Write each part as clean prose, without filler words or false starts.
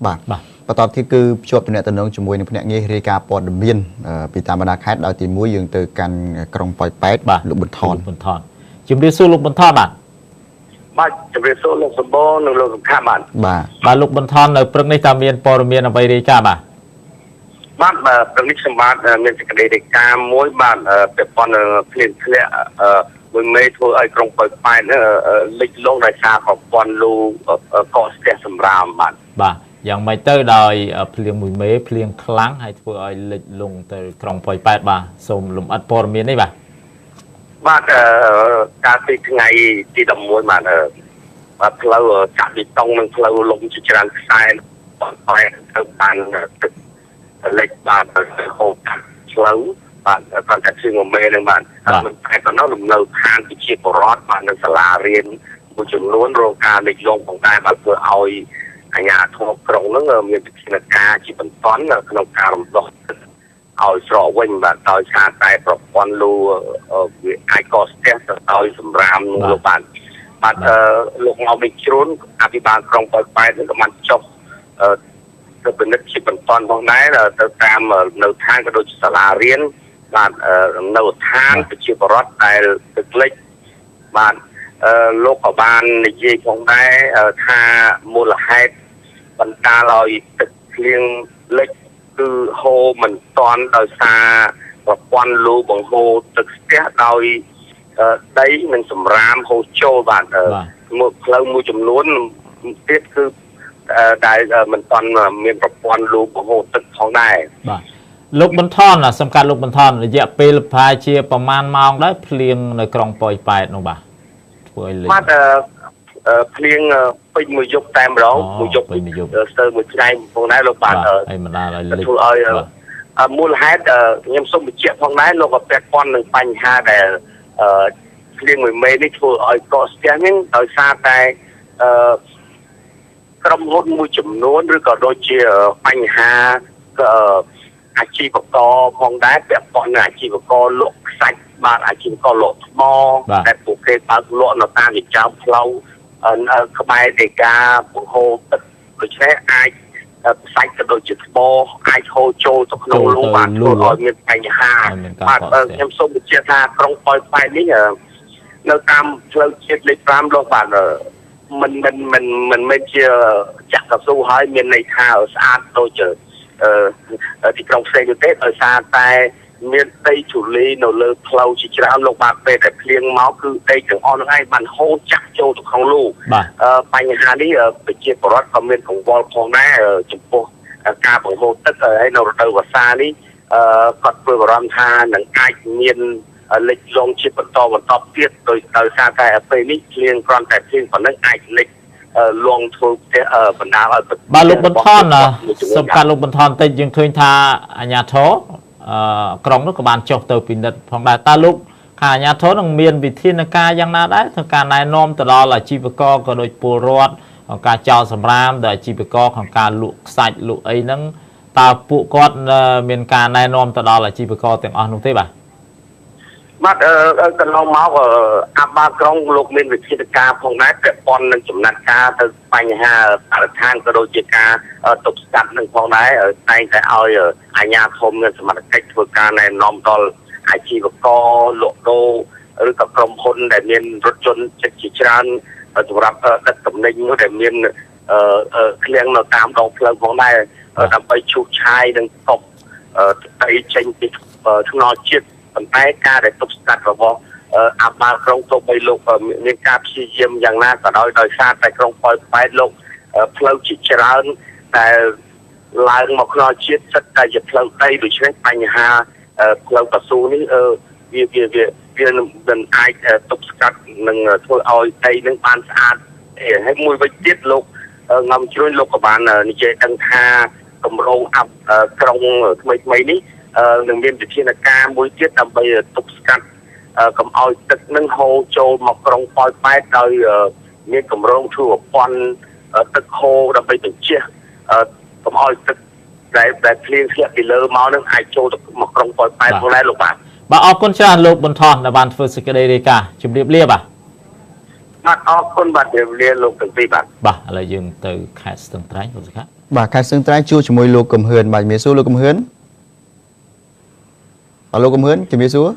បាទបន្តទៀតគឺភ្ជាប់តំណែងជាមួយនឹងភ្នាក់ងាររាយការណ៍ព័ត៌មានពីតាមបណ្ដាខេត្តដោយទី1យើងទៅកាន់ក្រុងប៉ោយប៉ែតលោកបន្ថនជំរាបសួរលោកបន្ថនបាទជំរាបសួរលោកសម្បូរនិងលោកសំខាន់បាទលោកបន្ថននៅព្រឹកនេះតើមានព័ត៌មានអ្វីរាយការណ៍បាទព្រឹកនេះខ្ញុំបាទមានសេចក្តីរាយការណ៍មួយបាទពាក់ព័ន្ធនឹងភ្លៀងធ្លាក់មួយមេធ្វើឲ្យក្រុងប៉ោយប៉ែតលិចលង់ដោយសារប្រព័ន្ធលូកកស្ទះសម្រាមបាទយ៉ាងម៉េចទៅដោយភ្លៀងមួយមេភ្លៀងខ្លាំងហើយធ្វើឲ្យលិចលង់ទៅក្រុងប៉ោយប៉ែតបាទសូមលំអិតព័ត៌មាននេះបាទកាលពីថ្ងៃទី11បាទផ្លូវចាក់បេតុងនិងផ្លូវលំជាច្រើនខ្សែបាទទៅបានទឹកលិចបាទហូរកាត់ផ្លូវបាទគាត់តែជឿងមេនឹងបាទមិនតែប៉ុណ្ណោះលំនៅឋានប្រជាពលរដ្ឋបាទនៅសាលារៀនមួយចំនួនរងការលិចលង់ផងដែរបាទធ្វើឲ្យអាជ្ញាធរក្រុងហ្នឹងមានវិធានការជាបន្តក្នុងការរំដោះទឹកឲ្យស្រកវិញបាទដោយសារតែប្រព័ន្ធលូវាអាចកកស្ទះទៅដោយសម្រាមនោះលោកបាទលោកមកវិញជ្រុនអភិបាលក្រុងប៉ោយប៉ែតនឹងក៏បានចុះទៅពិនិត្យជាបន្តផងដែរទៅតាមនៅឋានក៏ដូចជាសាលារៀនបាទនៅឋានប្រជាពលរដ្ឋដែលទឹកលិចបាទលោកក៏បាននិយាយផងដែរថាមូលហេតុបណ្ដាលឲ្យទឹកភ្លៀងលិចគឺហូរមិនតាន់ដោយសារប្រព័ន្ធលូបង្ហូរទឹកស្ទះដោយដីនិងសម្រាមហូរចូលបាទមួយផ្លូវមួយចំនួនទៀតគឺដែលមិនតាន់មានប្រព័ន្ធលូបង្ហូរទឹកផងដែរបាទលោកបន្ថនសំខាន់លោកបន្ថនរយៈពេលប្រហែលជាប្រមាណម៉ោងដែរភ្លៀងនៅក្រុងប៉ោយប៉ែតនោះបាទធ្វើឲ្យលិចបាទភ្លៀងពេញមួយយប់តែម្ដងមួយយប់ស្ទើរមួយថ្ងៃផងដែរលោកបាទហើយមិនដាល់ឲ្យលិចធ្វើឲ្យមូលហេតុខ្ញុំសូមបញ្ជាក់ផងដែរលោកក៏ពាក់ព័ន្ធនឹងបញ្ហាដែលភ្លៀងមួយមេនេះធ្វើឲ្យកកស្ទះនេះដោយសារតែក្រុមហ៊ុនមួយចំនួនឬក៏ដូចជាបញ្ហាអាជីវករផងដែរពាក់ព័ន្ធនឹងអាជីវករលក់ខ្សាច់បាទអាជីវករលក់ថ្មដែលពួកគេបើកលក់នៅតាមចិញ្ចើមផ្លូវក្បែរដីកាបង្ហូរទឹកដូច្នេះអាចខ្សាច់ក៏ដូចជាថ្មអាចហូរចូលទៅក្នុងលូបាទធ្វើឲ្យមានបញ្ហាបាទខ្ញុំសូមបញ្ជាក់ថាក្រុងប៉ោយប៉ែតនេះនៅតាមផ្លូវជាតិលេខ5លោកបាទមិនមែនជាចាក់កស៊ូហើយមានន័យថាស្អាតដូចទីក្រុងផ្សេងទេដោយសារតែមានដីជលីនៅលើផ្លូវជាច្រើនលោកបាទពេលតែភ្លៀងមកគឺដីទាំងអស់ហ្នឹងឯងបានហូរចាក់ចូលទៅក្នុងលូបញ្ហានេះប្រជាពលរដ្ឋក៏មានកង្វល់ផងដែរចំពោះការបង្ហូរទឹកហើយនៅរដូវវស្សានេះគាត់ព្រួយបារម្ភថានឹងអាចមានលិចលង់ជាបន្តទៀតដោយសារតែពេលនេះភ្លៀងគ្រាន់តែភ្លៀងប៉ុណ្ណឹងអាចលិចលងធ្វើផ្ទះបណ្ដាលឲ្យបាទលោកបន្ថនសំខាន់លោកបន្ថនតិចយើងឃើញថាអាជ្ញាធរក្រុងនោះក៏បានចុះទៅពិនិត្យផងដែរតើលោកខាងអាជ្ញាធរនឹងមានវិធានការយ៉ាងណាដែរក្នុងការណែនាំទៅដល់អាជីវករក៏ដូចពលរដ្ឋក្នុងការចោលសម្រាមដល់អាជីវករក្នុងការលក់ខ្សាច់លក់អីហ្នឹងតើពួកគាត់មានការណែនាំទៅដល់អាជីវករទាំងអស់នោះទេបាទកន្លងមកអាបាក្រុងលោកមានវិធានការផងដែរពាក់ព័ន្ធនឹងចំណាត់ការទៅបញ្ហាបរិស្ថានក៏ដូចជាការទប់ស្កាត់នឹងផងដែរតែងតែឲ្យអាជ្ញាធរមានសមត្ថកិច្ចធ្វើការណែនាំដល់អាជីវករលក់ដូរឬក៏ក្រុមហ៊ុនដែលមានរថយន្តជាច្រើនសម្រាប់ដឹកទំនិញនោះដែលមានឃ្លាំងនៅតាមដងផ្លូវផងដែរដើម្បីឈូសឆាយនិងទប់ទៅចេញពីថ្នល់ជាតិប៉ុន្តែការដែលទប់ស្កាត់របស់អាបាក្រុងទៅបីលោកមានការព្យាយាមយ៉ាងណាក៏ដោយសារតែក្រុងប៉ោយប៉ែតលោកផ្លូវជាច្រើនដែលឡើងមកថ្នល់ជាតិសិតតែជាផ្លូវដីដូច្នេះបញ្ហាផ្លូវកស៊ូនេះវាមិនអាចទប់ស្កាត់និងធ្វើឲ្យដីនឹងបានស្អាតហើយមួយវិញទៀតលោកងំជ្រួយលោកក៏បាននិយាយដឹងថាគម្រោងក្រុងថ្មីនេះនឹងមានវិធានការមួយទៀតដើម្បីទប់ស្កាត់កុំឲ្យទឹកនឹងហូរចូលមកក្រុងប៉ោយប៉ែតដោយមានគម្រោងធ្វើប្រព័ន្ធទឹកហូរដើម្បីបញ្ជាកុំឲ្យទឹកដែលភ្លៀងធ្លាក់ពីលើមកនឹងអាចចូលទៅមកក្រុងប៉ោយប៉ែតផងដែរលោកបាទអរគុណច្រើនលោកបន្ថនដែលបានធ្វើសេចក្តីរាយការណ៍ជម្រាបលាបាទ បាទអរគុណបាទជម្រាបលាលោកទាំងពីរបាទ បាទឥឡូវយើងទៅខេត្តស្ទឹងត្រែងលោកសុខា បាទខេត្តស្ទឹងត្រែងជួបជាមួយលោកកំហឿនបាទជំរាបសួរលោកកំហឿនលោកកំហឿនជំរាបសួរ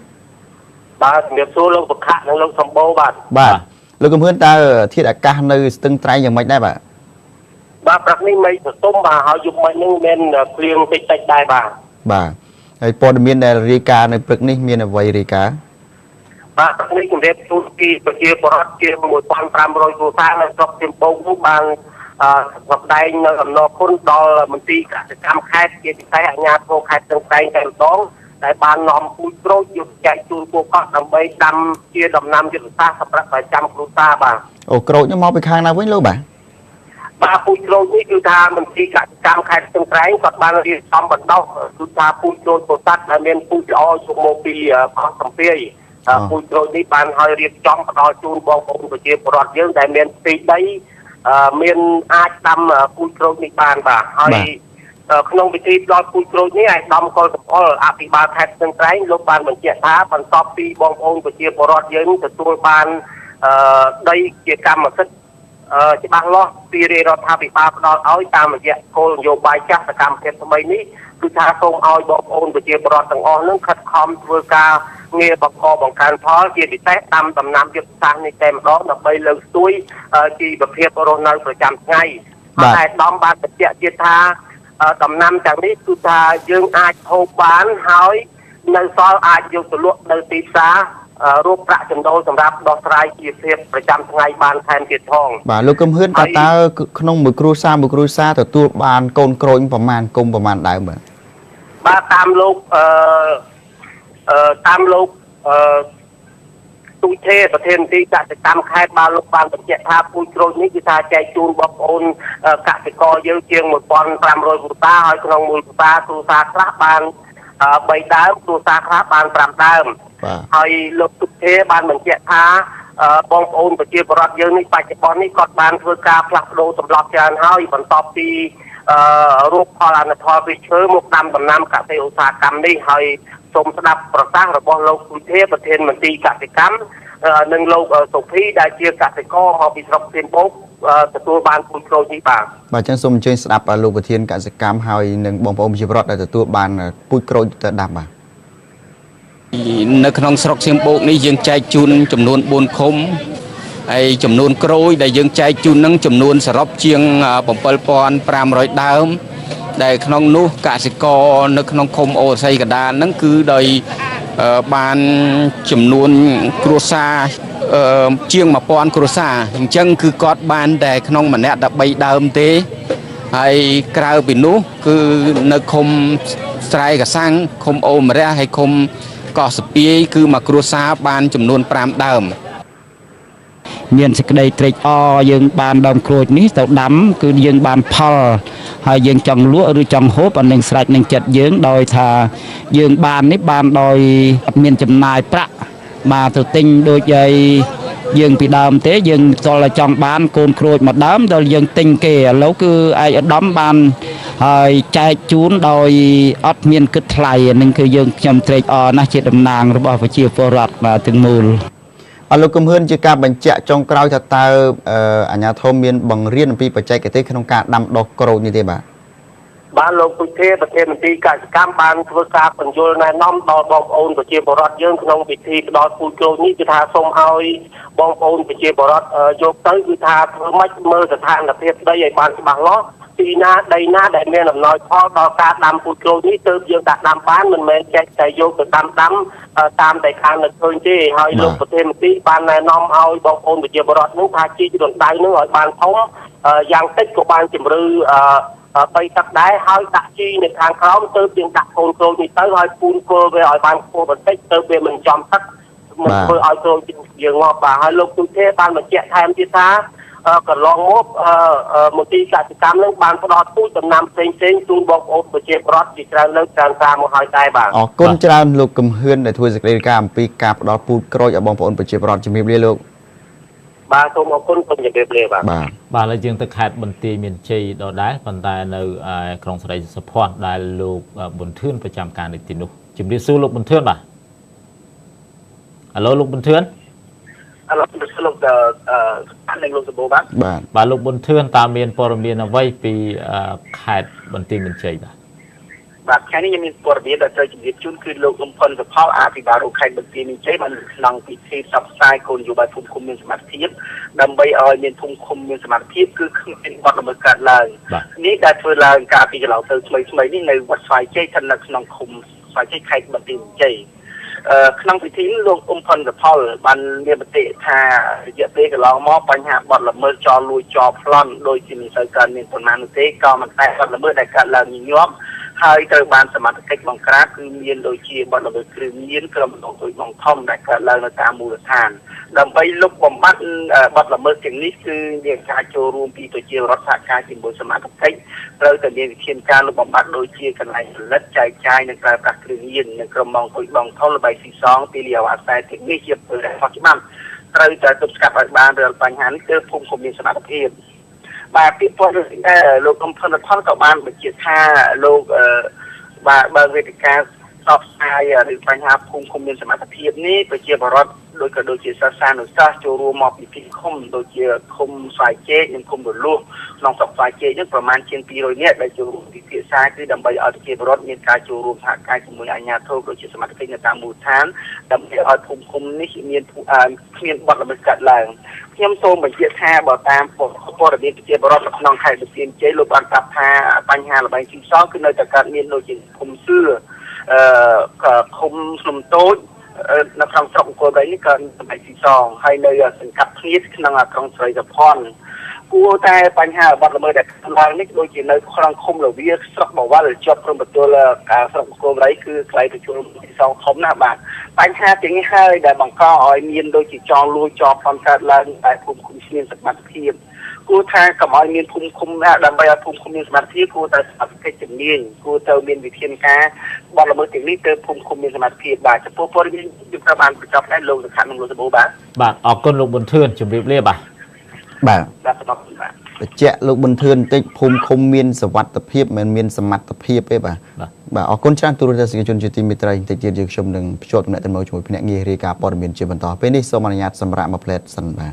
បាទជំរាបសួរលោកសុខៈនិងលោកសម្បូរបាទ បាទលោកកំហឿនតើធាតុអាកាសនៅស្ទឹងត្រែងយ៉ាងម៉េចដែរបាទ បាទព្រឹកនេះមិនសតុំបាទហើយយប់មិញហ្នឹងមានភ្លៀងតិចតិចដែរបាទ បាទហើយព័ត៌មានដែលរាយការណ៍នៅព្រឹកនេះមានអ្វីរាយការណ៍ បាទព្រឹកនេះជំរាបជូនពីប្រជាពលរដ្ឋជាង 1,500 គ្រួសារនៅស្រុកទៀមពងនោះបានសម្ដែងនៅអំណរគុណដល់មន្ត្រីកសិកម្មខេត្តជាពិសេសអាជ្ញាធរខេត្តស្ទឹងត្រែងតែម្ដងដែលបាននាំពូជក្រូចយកចែកជូនពួកគាត់ដើម្បីដាំជាដំណាំយុទ្ធសាស្ត្រសម្រាប់ប្រចាំគ្រួសារបាទ អូក្រូចនោះមកពីខាងណាវិញលោកបាទ បាទពូជក្រូចនេះគឺថាមន្ត្រីកសិកម្មខេត្តស្ទឹងត្រែងគាត់បានរៀបចំបណ្ដោះគឺថាពូជក្រូចពោធិ៍សាត់ដែលមានពូជល្អយកមកពីកោះសំពាយពូជក្រូចនេះបានឲ្យរៀបចំផ្ដល់ជូនបងប្អូនប្រជាពលរដ្ឋយើងដែលមានទីដីមានអាចដាំពូជក្រូចនេះបានបាទហើយក្នុងពិធីផ្ដល់ពូជក្រូចនេះឯកឧត្តមកុលសម្អល់អភិបាលខេត្តស្ទឹងត្រែងលោកបានបញ្ជាក់ថាបន្ទាប់ពីបងប្អូនប្រជាពលរដ្ឋយើងទទួលបានដីជាកម្មសិទ្ធិច្បាស់លាស់ពីរាជរដ្ឋាភិបាលផ្ដល់ឲ្យតាមរយៈគោលនយោបាយចាស់សកម្មភាពថ្មីនេះគឺថាសូមឲ្យបងប្អូនប្រជាពលរដ្ឋទាំងអស់នឹងខិតខំធ្វើការងារបង្កបង្កើនផលជាពិសេសដាំដំណាំយុទ្ធសាស្ត្រនេះតែម្ដងដើម្បីលើកស្ទួយជីវភាពរស់នៅប្រចាំថ្ងៃហើយដំបានបញ្ជាក់ទៀតថាដំណាំទាំងនេះគឺថាយើងអាចហូបបានហើយនៅសល់អាចយកទៅលក់នៅទីផ្សាររូបប្រាក់ចំណូលសម្រាប់ដោះស្រាយជីវភាពប្រចាំថ្ងៃបានថែមទៀតផង បាទលោកកំហឿនតើក្នុងមួយគ្រួសារទទួលបានកូនក្រូចប្រមាណគុំប្រមាណដើមបាទ បាទតាមលោកទូចទេប្រធានទីកសិកម្មខេត្តបានលោកបានបញ្ជាក់ថាពូជក្រូចនេះគឺថាចែកជូនបងប្អូនកសិករយើងជាង 1,500 គ្រួសារហើយក្នុងមួយគ្រួសារខ្លះបាន3ដើមគ្រួសារខ្លះបាន5ដើមហើយលោកទូចទេបានបញ្ជាក់ថាបងប្អូនប្រជាពលរដ្ឋយើងនេះបច្ចុប្បន្ននេះគាត់បានធ្វើការផ្លាស់ប្ដូរទម្លាប់ច្រើនហើយបន្ទាប់ពីរូបផលអនុផលពីឈើមកដាំដំណាំកសិឧស្សាហកម្មនេះហើយសូមស្ដាប់ប្រសាសន៍របស់លោកទូចទេប្រធានមន្ត្រីកសិកម្មនិងលោកសុភីដែលជាកសិករមកពីស្រុកទៀមពងទទួលបានពូជក្រូចនេះបាទអញ្ចឹងសូមអញ្ជើញស្ដាប់លោកប្រធានកសិកម្មហើយនិងបងប្អូនប្រជាពលរដ្ឋដែលទទួលបានពូជក្រូចទៅដាំបាទ នៅក្នុងស្រុកសៀមបូកនេះយើងចែកជូនចំនួន4ឃុំហើយចំនួនក្រូចដែលយើងចែកជូននឹងចំនួនសរុបជាង 7,500 ដើមដែលក្នុងនោះកសិករនៅក្នុងឃុំអូស័យកដាលហ្នឹងគឺដោយបានចំនួនគ្រួសារជាង 1000 គ្រួសារអញ្ចឹងគឺគាត់បានតែក្នុងម្នាក់តែ3ដើមទេហើយក្រៅពីនោះគឺនៅឃុំស្រែកសាំងឃុំអូមរះហើយឃុំកោះស្ពាយគឺមួយគ្រួសារបានចំនួន5ដើម មានសេចក្តីត្រេកអរយើងបានដើមក្រូចនេះទៅដាំគឺយើងបានផលហើយយើងចង់លក់ឬចង់ហូបអានឹងស្រេចនឹងចិត្តយើងដោយថាយើងបាននេះបានដោយអត់មានចំណាយប្រាក់បាទទៅទិញដូចឲ្យយើងពីដើមទេយើងតលចង់បានកូនក្រូចមួយដើមដល់យើងទិញគេឥឡូវគឺឯកឧត្តមបានហើយចែកជូនដោយអត់មានគិតថ្លៃនឹងគឺយើងខ្ញុំត្រេកអរណាស់ជាតំណាងរបស់ប្រជាពលរដ្ឋបាទទាំងមូល លោកកំហឿនជាការបញ្ជាក់ចុងក្រោយថាតើអាជ្ញាធរមានបង្រៀនអំពីបច្ចេកទេសក្នុងការដាំដុះក្រូចនេះទេបាទ បានលោកទូចទេប្រធានមន្ត្រីកសិកម្មបានធ្វើការបញ្យលណែនាំដល់បងប្អូនប្រជាពលរដ្ឋយើងក្នុងពិធីផ្ដល់ពូជក្រូចនេះគឺថាសូមឲ្យបងប្អូនប្រជាពលរដ្ឋយកទៅគឺថាធ្វើម៉េចមើលស្ថានភាពដីឲ្យបានច្បាស់លាស់ទីណាដីណាដែលមានអំណោយផលដល់ការដាំពូជក្រូចនេះទើបយើងដាក់ដាំបានមិនមែនចេះតែយកទៅដាំតាមតែខាងនៅឃើញទេហើយលោកប្រធានមន្ត្រីបានណែនាំឲ្យបងប្អូនប្រជាពលរដ្ឋនឹងថាជីករណ្ដៅនឹងឲ្យបានធំយ៉ាងតិចក៏បានជំរឿ3ទឹកដែរហើយដាក់ជីនៅខាងក្រោមទើបយើងដាក់កូនក្រូចនេះទៅហើយពូនគល់វាឲ្យបានខ្ពស់បន្តិចទៅវាមិនចំទឹកមិនធ្វើឲ្យក្រូចយើងងាប់បាទហើយលោកទូចទេបានបញ្ជាក់ថែមទៀតថាកន្លងមកមន្ត្រីកសិកម្មនឹងបានផ្ដល់ពូជដំណាំផ្សេងៗជូនបងប្អូនប្រជាពលរដ្ឋជាច្រើនលើកច្រើនសារមកហើយដែរបាទ អរគុណច្រើនលោកកំហឿនដែលធ្វើសេចក្តីរាយការណ៍អំពីការផ្ដល់ពូជក្រូចឲ្យបងប្អូនប្រជាពលរដ្ឋជំរាបលាលោក បាទសូមអរគុណសូមជម្រាបលាបាទ បាទឥឡូវយើងទៅខេត្តបន្ទាយមានជ័យដដែលប៉ុន្តែនៅក្រុងស្រីសុភ័ណ្ឌដែលលោកប៊ុនធឿនប្រចាំការនៅទីនោះជំរាបសួរលោកប៊ុនធឿនបាទឥឡូវលោកប៊ុនធឿន ឥឡូវលោក อันหนึ่งลงสมบูรณ์บ้าง บาลูกบนเทือนตามเมียนปรเมียนเอาไว้ปีขายบันตีมันเฉยนะ แบบแค่นี้ยังมีปรเมียนแต่เจอจุดเด่นจุนคือลูกอมพลกับพ่ออาภิบาลใครบันทีมีใช้มันนังพิธีซับไซคนอยู่ใบภูมิคุมเมียนสมาธิดำใบเมียนภูมิคุมเมียนสมาธิคือเป็นวัดละเมิดการเลยนี่ได้เวลาการปีเราเติมสมัยนี่ในวัดไฟเจทันนักนังคุมไฟเจใครบันทีเจขนมพิธีลูกอมพลกับพ่อบันเรียนปฏิทาเยอะเตะกับเรามอปัญหาวัดละเมิดจอลุยจอพลอนโดยที่มีสายการเมียนประมาณเตะก็มันแต่วัดละเมิดในการเรามีย้อมให้เติมบานสมัครกิจบังคับคือเมียนโดยเชี่ยบอลระเบิดคือเมียนกระมโดยบังท่อมในการเล่าตามมูลฐานดำไปลุกบอมบัดบอลระเบิดอย่างนี้คือเรียกการโจรวมปีตัวเชี่ยรัฐการจิมบนสมัครกิจเราแต่เรียนเทียนการลุกบอมบัดโดยเชี่ยกันไหลลัดใจใจในการตักคือเมียนในกระมองตัวบังท่อมระบายสีซองตีเหลียวอาศัยเทคนิคเชี่ยเปิดปัจจุบันเราจะตุบสกัดบานเรือปัญหาเกิดภูมิคมมีสมัครเพียบแบบที่พอโลกอำเภอพอนกับบ้านเป็นเชี่ยท่าโลกบางเวทีการสอบสายหรือปัญหาภูมิคุมเมียนสมรรถภาพนี้ไปเกี่ยวกับรถโดยโดยเฉพาะซานุสตาโจรูมอปีพิคมโดยเฉพาะคุมสายเจยังคุมบนลูกน้องสอบสายเจยังประมาณเชียงปีโดยเนี้ยได้โจรูที่เสียสายคือดำไปเอาเกี่ยวกับรถมีการโจรูหากการขโมยอาญาโทษโดยเฉพาะสมรรถภาพในตามมูลฐานดำไปเอาภูมิคุมนี่เมียนเมียนบัตรระเบิดกัดแรงเพียงโซมไปเกี่ยวแท้บ่ตามปอระเบียบเกี่ยวกับรถน้องไข่เปลี่ยนเจรูบันตับพาปัญหาระบายสิ่งซ้อนคือในจากการเมียนโดยเฉพาะคุมเสื้อคุมสมโต๊ะนักทำสองคนไปนี่กันสมัยที่สองให้ในสังกัดพีชนังทองใส่กับพรกูแต่ปัญหาบัตรละเมิดแต่ทางนี้โดยที่ในครั้งคุมเราเวียสักบอกว่าจบตรงประตูละการสองคนไรคือใครไปชมที่สองทมหน้าบ้านปัญหาจริงให้ได้บางข้ออ้อยเมียนโดยที่จองลุยจอบความการละแต่ภูมิคุมเชียนสมัครเพียบกูแทนกับอ้อยเมียนภูมิคุมนะดำไปภูมิคุมเมียนสมัครเพียบกูแต่สับแค่จุดเมียนกูเติมเมียนวิเทียนกาบอลละเมิดถึงนี้เติมภูมิคุมเมียนสมัครเพียบบาดจะพบปริมาณยุบประมาณประจับได้ลงสักครั้งลงสบู่บ้างบาทออกก้นลูกบนเทือนจุดเรียบเรียบอ่ะแบบสมัครบ้างเจ้าลูกบนเทือนติภูมิคุมเมียนสวัสดิภาพมันเมียนสมัติภาพบ่ออกคนช่างตัวรัฐสิกชนจุติมิตรติดเยือกชมหนึ่งชดในตำแหน่งช่วยพนักงานเรียกาปอดเมียนเชื่อมต่อเป็นนิสมานญาติสำหรับมาเพลสสันบ่